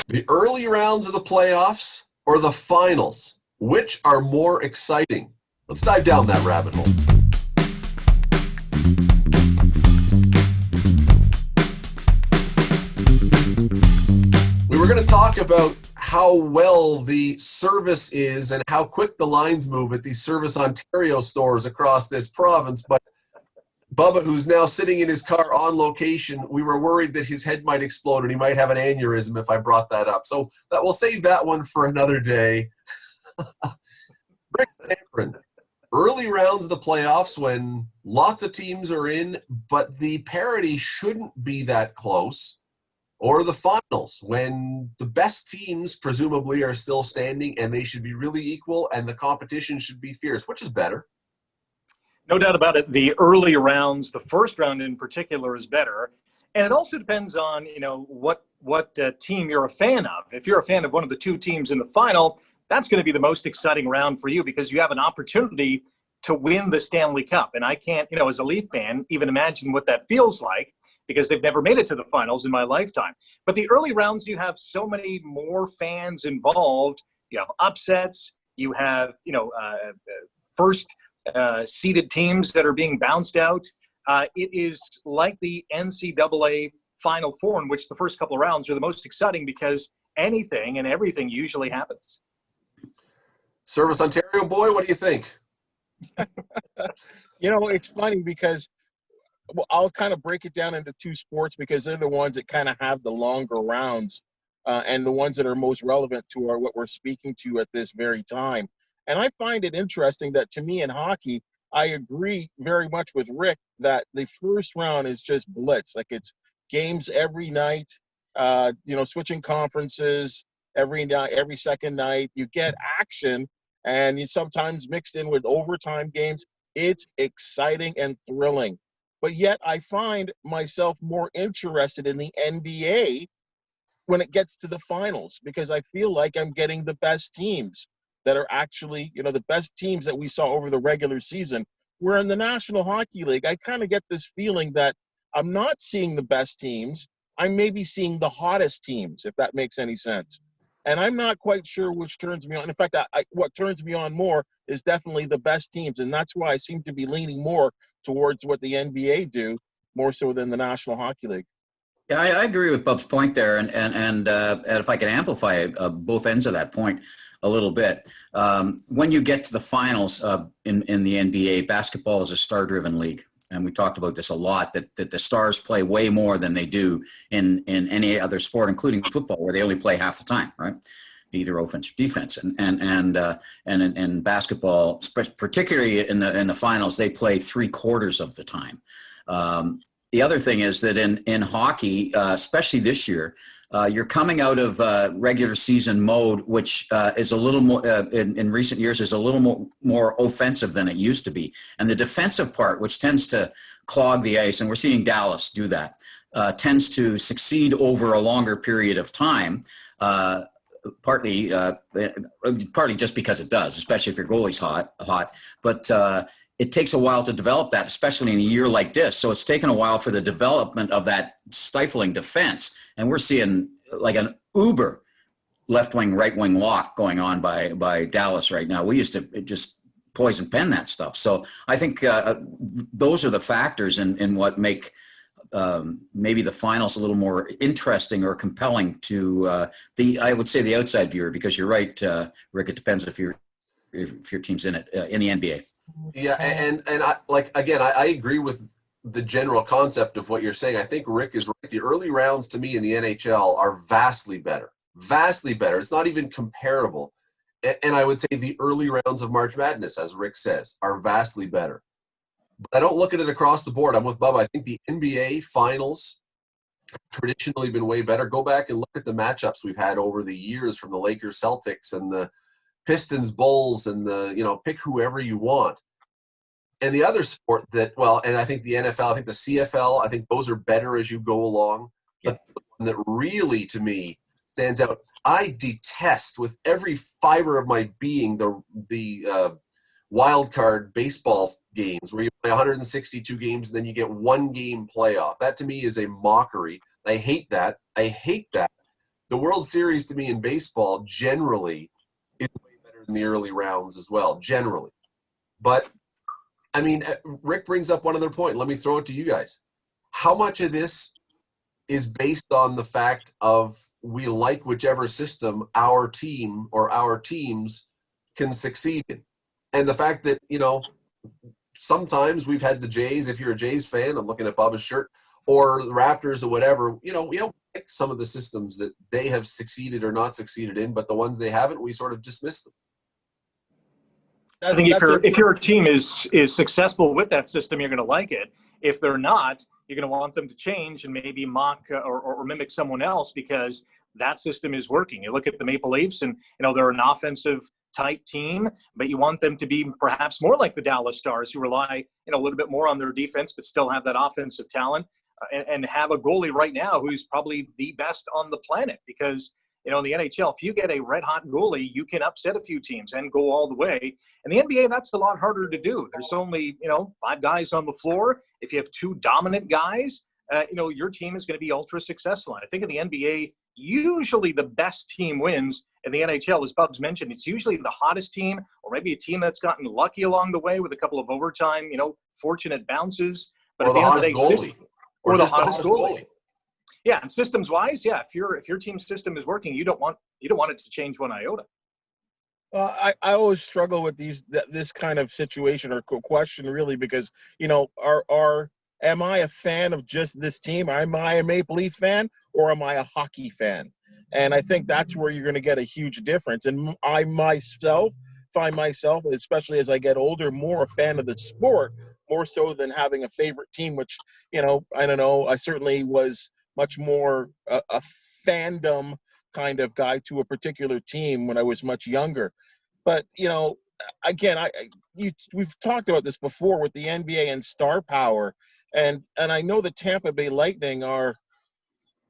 The early rounds of the playoffs or the finals? Which are more exciting? Let's dive down that rabbit hole. We were going to talk about how well the service is and how quick the lines move at these Service Ontario stores across this province, but Bubba, who's now sitting in his car on location, we were worried that his head might explode and he might have an aneurysm if I brought that up. So that we'll save that one for another day. Rick Sanford, early rounds of the playoffs when lots of teams are in, but the parity shouldn't be that close, or the finals when the best teams presumably are still standing and they should be really equal and the competition should be fierce. Which is better? No doubt about it. The early rounds, the first round in particular, is better. And it also depends on, what team you're a fan of. If you're a fan of one of the two teams in the final, that's going to be the most exciting round for you because you have an opportunity to win the Stanley Cup. And I can't, as a Leaf fan, even imagine what that feels like because they've never made it to the finals in my lifetime. But the early rounds, you have so many more fans involved. You have upsets. You have, first seeded teams that are being bounced out. It is like the NCAA Final Four, in which the first couple of rounds are the most exciting because anything and everything usually happens. Service Ontario boy, what do you think? It's funny because I'll kind of break it down into two sports because they're the ones that kind of have the longer rounds and the ones that are most relevant to what we're speaking to at this very time. And I find it interesting that, to me, in hockey, I agree very much with Rick that the first round is just blitz. Like, it's games every night, switching conferences every night, every second night. You get action, and you sometimes mixed in with overtime games. It's exciting and thrilling. But yet I find myself more interested in the NBA when it gets to the finals because I feel like I'm getting the best teams that are actually, the best teams that we saw over the regular season. Where in the National Hockey League, I kind of get this feeling that I'm not seeing the best teams. I'm maybe seeing the hottest teams, if that makes any sense. And I'm not quite sure which turns me on. In fact, what turns me on more is definitely the best teams. And that's why I seem to be leaning more towards what the NBA do, more so than the National Hockey League. Yeah, I agree with Bub's point there, and if I can amplify both ends of that point a little bit, when you get to the finals in the NBA, basketball is a star-driven league, and we talked about this a lot. That the stars play way more than they do in any other sport, including football, where they only play half the time, right? Either offense or defense, and basketball, particularly in the finals, they play 3/4 of the time. The other thing is that in hockey, especially this year, you're coming out of regular season mode, which is a little more in recent years is a little more offensive than it used to be, and the defensive part, which tends to clog the ice, and we're seeing Dallas do that, tends to succeed over a longer period of time. Partly just because it does, especially if your goalie's hot. But it takes a while to develop that, especially in a year like this. So it's taken a while for the development of that stifling defense. And we're seeing like an uber left-wing, right-wing lock going on by Dallas right now. We used to just poison pen that stuff. So I think those are the factors in what make maybe the finals a little more interesting or compelling to I would say the outside viewer, because you're right, Rick, it depends if your team's in it in the NBA. Yeah, and I agree with the general concept of what you're saying. I think Rick is right. The early rounds to me in the NHL are vastly better. Vastly better. It's not even comparable. And I would say the early rounds of March Madness, as Rick says, are vastly better. But I don't look at it across the board. I'm with Bubba. I think the NBA finals have traditionally been way better. Go back and look at the matchups we've had over the years from the Lakers Celtics and the Pistons Bulls and pick whoever you want. And the other sport and I think the NFL, I think the CFL, I think those are better as you go along. But the one that really, to me, stands out, I detest with every fiber of my being the wild card baseball games where you play 162 games and then you get one game playoff. That to me is a mockery. I hate that. The World Series to me in baseball generally is way better than the early rounds as well, generally. But, I mean, Rick brings up one other point. Let me throw it to you guys. How much of this is based on the fact of we like whichever system our team or our teams can succeed in? And the fact that, you know, sometimes we've had the Jays, if you're a Jays fan, I'm looking at Bubba's shirt, or the Raptors or whatever, you know, we don't like some of the systems that they have succeeded or not succeeded in, but the ones they haven't, we sort of dismiss them. I think if your team is successful with that system, you're going to like it. If they're not, you're going to want them to change and maybe mock or mimic someone else because that system is working. You look at the Maple Leafs, and they're an offensive type team, but you want them to be perhaps more like the Dallas Stars, who rely a little bit more on their defense, but still have that offensive talent, and have a goalie right now who's probably the best on the planet because. In the NHL, if you get a red-hot goalie, you can upset a few teams and go all the way. In the NBA, that's a lot harder to do. There's only, 5 guys on the floor. If you have 2 dominant guys, your team is going to be ultra successful. And I think in the NBA, usually the best team wins. In the NHL, as Bubs mentioned, it's usually the hottest team or maybe a team that's gotten lucky along the way with a couple of overtime, fortunate bounces. But or at the the end of the hottest day, goalie. Or the hottest goalie. Yeah, and systems-wise, yeah, if your team's system is working, you don't want it to change one iota. I always struggle with this kind of situation or question really because am I a fan of just this team? Am I a Maple Leaf fan or am I a hockey fan? And I think that's where you're going to get a huge difference. And I myself find myself, especially as I get older, more a fan of the sport more so than having a favorite team. Which I don't know. I certainly was much more a fandom kind of guy to a particular team when I was much younger. But, again, we've talked about this before with the NBA and star power. And I know the Tampa Bay Lightning are,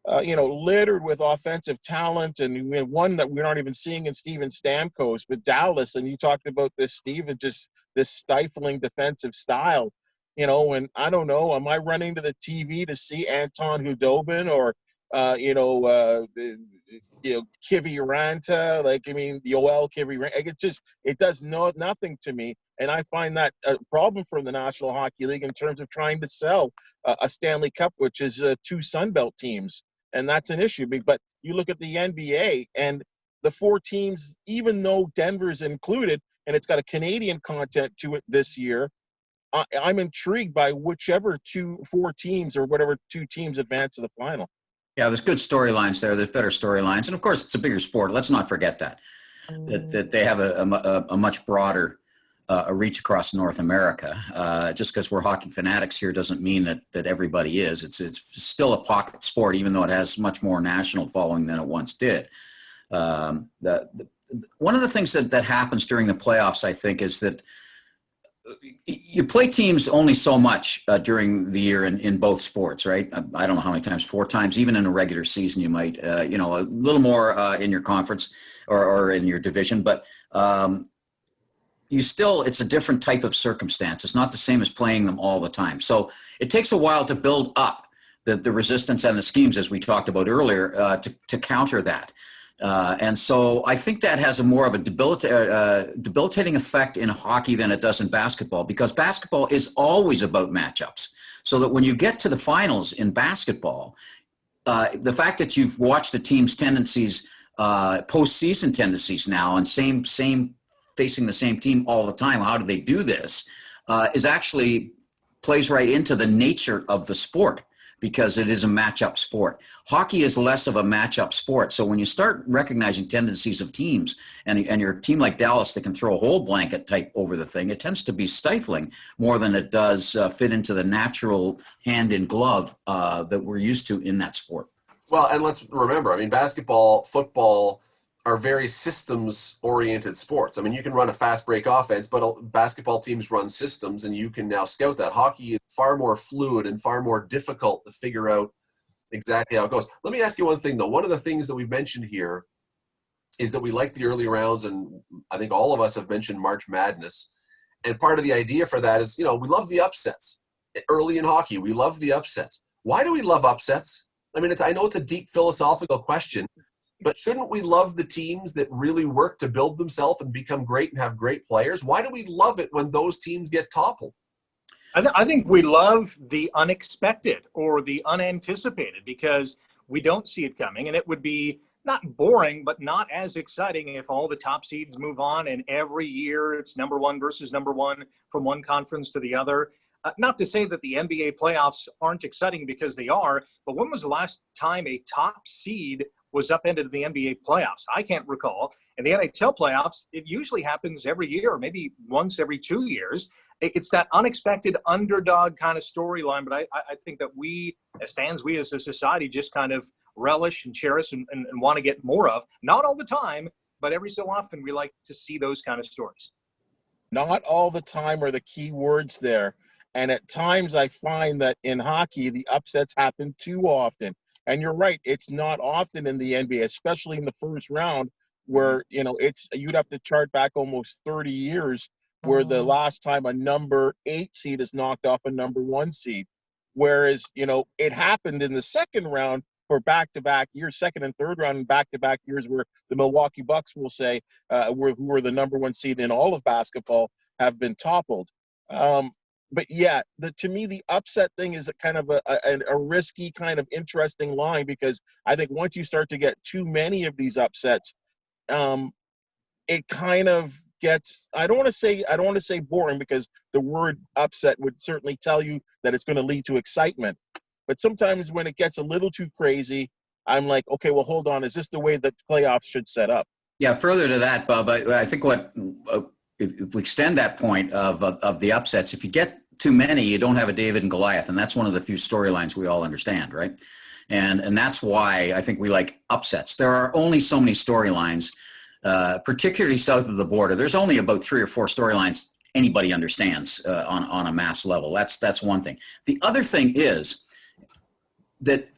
littered with offensive talent, and one that we're not even seeing in Steven Stamkos, but Dallas. And you talked about this, Steve, just this stifling defensive style. And I don't know, am I running to the TV to see Anton Hudobin or, Kivi Ranta, the OL Kivi Ranta? It does nothing to me. And I find that a problem for the National Hockey League in terms of trying to sell a Stanley Cup, which is 2 Sunbelt teams. And that's an issue. But you look at the NBA and the 4 teams, even though Denver's included, and it's got a Canadian content to it this year, I'm intrigued by whichever 4 teams or whatever 2 teams advance to the final. Yeah, there's good storylines there. There's better storylines. And, of course, it's a bigger sport. Let's not forget that they have a much broader a reach across North America. Just because we're hockey fanatics here doesn't mean that everybody is. It's still a pocket sport, even though it has much more national following than it once did. One of the things that happens during the playoffs, I think, is that you play teams only so much during the year in both sports, right? I don't know how many times, 4 times, even in a regular season, you might, a little more in your conference or in your division, but it's a different type of circumstance. It's not the same as playing them all the time. So it takes a while to build up the resistance and the schemes, as we talked about earlier, to counter that. And so I think that has a more of a debilitating effect in hockey than it does in basketball, because basketball is always about matchups. So that when you get to the finals in basketball, the fact that you've watched the team's tendencies, postseason tendencies now, and same facing the same team all the time, how do they do this, is actually plays right into the nature of the sport, because it is a matchup sport. Hockey is less of a matchup sport. So when you start recognizing tendencies of teams and you're a team like Dallas that can throw a whole blanket type over the thing, it tends to be stifling more than it does fit into the natural hand in glove that we're used to in that sport. Well, and let's remember, basketball, football are very systems-oriented sports. You can run a fast break offense, but basketball teams run systems, and you can now scout that. Hockey is far more fluid and far more difficult to figure out exactly how it goes. Let me ask you one thing, though. One of the things that we've mentioned here is that we like the early rounds, and I think all of us have mentioned March Madness. And part of the idea for that is, we love the upsets. Early in hockey, we love the upsets. Why do we love upsets? I know it's a deep philosophical question, But shouldn't we love the teams that really work to build themselves and become great and have great players? Why do we love it when those teams get toppled? I think we love the unexpected or the unanticipated because we don't see it coming. And it would be not boring, but not as exciting if all the top seeds move on and every year it's number one versus number one from one conference to the other. Not to say that the NBA playoffs aren't exciting, because they are, but when was the last time a top seed was upended in the NBA playoffs? I can't recall. In the NHL playoffs, it usually happens every year, or maybe once every 2 years. It's that unexpected underdog kind of storyline, but I think that we as fans, we as a society just kind of relish and cherish and want to get more of. Not all the time, but every so often we like to see those kind of stories. Not all the time are the key words there. And at times I find that in hockey, the upsets happen too often. And you're right, it's not often in the NBA, especially in the first round, where, you'd have to chart back almost 30 years where the last time a number 8 seed is knocked off a number 1 seed. Whereas, it happened in the second round for back-to-back years, second and third round and back-to-back years, where the Milwaukee Bucks, will say, who were the number 1 seed in all of basketball, have been toppled. But yeah, to me, the upset thing is a kind of a risky, kind of interesting line, because I think once you start to get too many of these upsets, it kind of gets, I don't want to say boring, because the word upset would certainly tell you that it's going to lead to excitement. But sometimes when it gets a little too crazy, I'm like, okay, well, hold on, is this the way that playoffs should set up? Yeah, further to that, Bob, I think if we extend that point of the upsets, if you get too many, you don't have a David and Goliath, and that's one of the few storylines we all understand, right? And that's why I think we like upsets. There are only so many storylines, particularly south of the border. There's only about 3 or 4 storylines anybody understands on a mass level. That's one thing. The other thing is that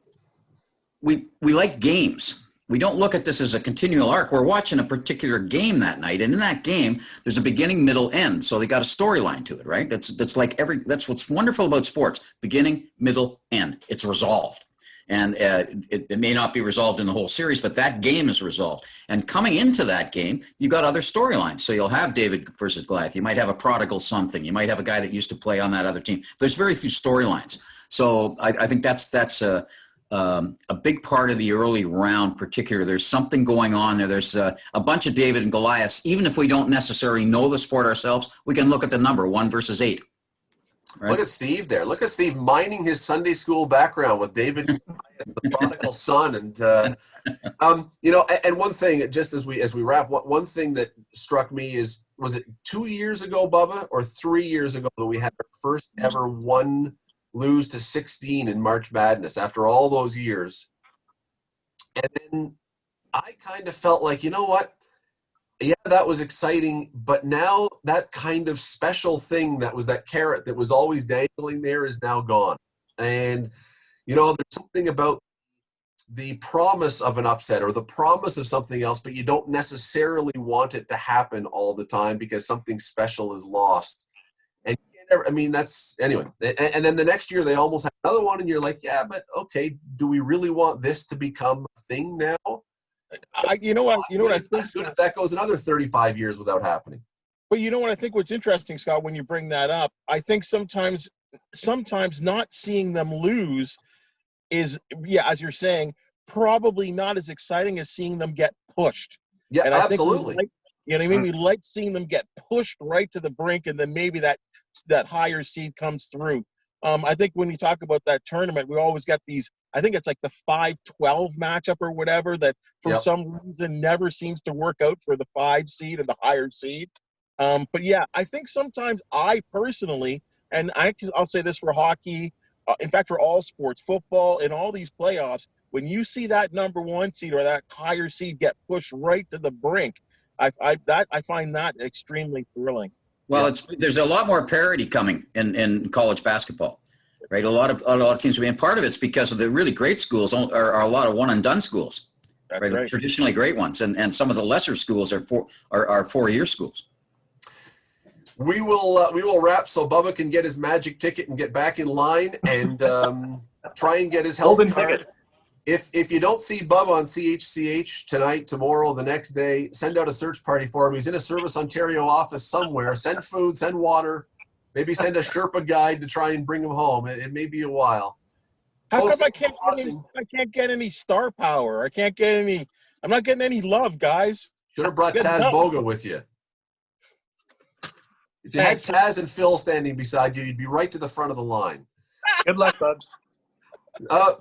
we like games. We don't look at this as a continual arc. We're watching a particular game that night, and in that game, there's a beginning, middle, end. So they got a storyline to it, right? That's what's wonderful about sports: beginning, middle, end. It's resolved, and it may not be resolved in the whole series, but that game is resolved. And coming into that game, you got other storylines. So you'll have David versus Goliath. You might have a prodigal something. You might have a guy that used to play on that other team. There's very few storylines. So I think that's a big part of the early round. Particularly, there's something going on there. There's a bunch of David and Goliaths. Even if we don't necessarily know the sport ourselves, we can look at the number 1 versus 8. Right? Look at Steve there. Look at Steve mining his Sunday school background with David, the prodigal son, and and one thing, just as we wrap, one thing that struck me is, was it 2 years ago, Bubba, or 3 years ago, that we had our first ever lose to 16 in March Madness after all those years? And then I kind of felt like, you know what? Yeah, that was exciting, but now that kind of special thing, that was that carrot that was always dangling there, is now gone. And, there's something about the promise of an upset or the promise of something else, but you don't necessarily want it to happen all the time because something special is lost. And that's anyway. And then the next year they almost have another one, and you're like, yeah, but okay, do we really want this to become a thing now? You know what I think? Good if that goes another 35 years without happening. But you know what I think? What's interesting, Scott, when you bring that up, I think sometimes not seeing them lose is, yeah, as you're saying, probably not as exciting as seeing them get pushed. Yeah, and I absolutely. Think you know what I mean? We like seeing them get pushed right to the brink, and then maybe that higher seed comes through. I think when you talk about that tournament, we always get these, I think it's like the 5-12 matchup or whatever, that for some reason never seems to work out for the 5 seed or the higher seed. But yeah, I think sometimes I personally, and I'll say this for hockey, in fact, for all sports, football, and all these playoffs, when you see that number 1 seed or that higher seed get pushed right to the brink, I find that extremely thrilling. Well, there's a lot more parity coming in college basketball, right? A lot of teams, and part of it's because of the really great schools are a lot of one and done schools, right? Traditionally great ones, and some of the lesser schools are 4-year schools. We will wrap so Bubba can get his magic ticket and get back in line and try and get his health card. If you don't see Bub on CHCH tonight, tomorrow, the next day, send out a search party for him. He's in a Service Ontario office somewhere. Send food, send water, maybe send a Sherpa guide to try and bring him home. It may be a while. How Folks, come I can't get any star power? I can't get any. I'm not getting any love, guys. Should have brought Good Taz enough. Boga with you. If you Thanks. had Taz and Phil standing beside you, you'd be right to the front of the line. Good luck, Bubs.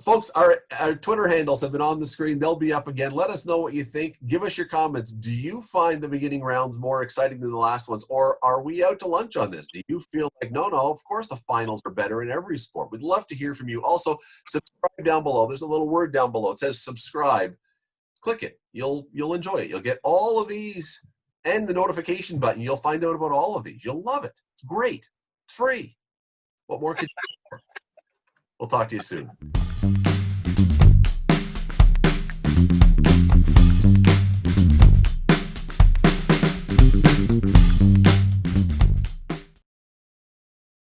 Folks, our Twitter handles have been on the screen. They'll be up again. Let us know what you think. Give us your comments. Do you find the beginning rounds more exciting than the last ones? Or are we out to lunch on this? Do you feel like, no, of course the finals are better in every sport? We'd love to hear from you. Also, subscribe down below. There's a little word down below. It says subscribe. Click it. You'll enjoy it. You'll get all of these and the notification button. You'll find out about all of these. You'll love it. It's great. It's free. What more could you do? We'll talk to you soon.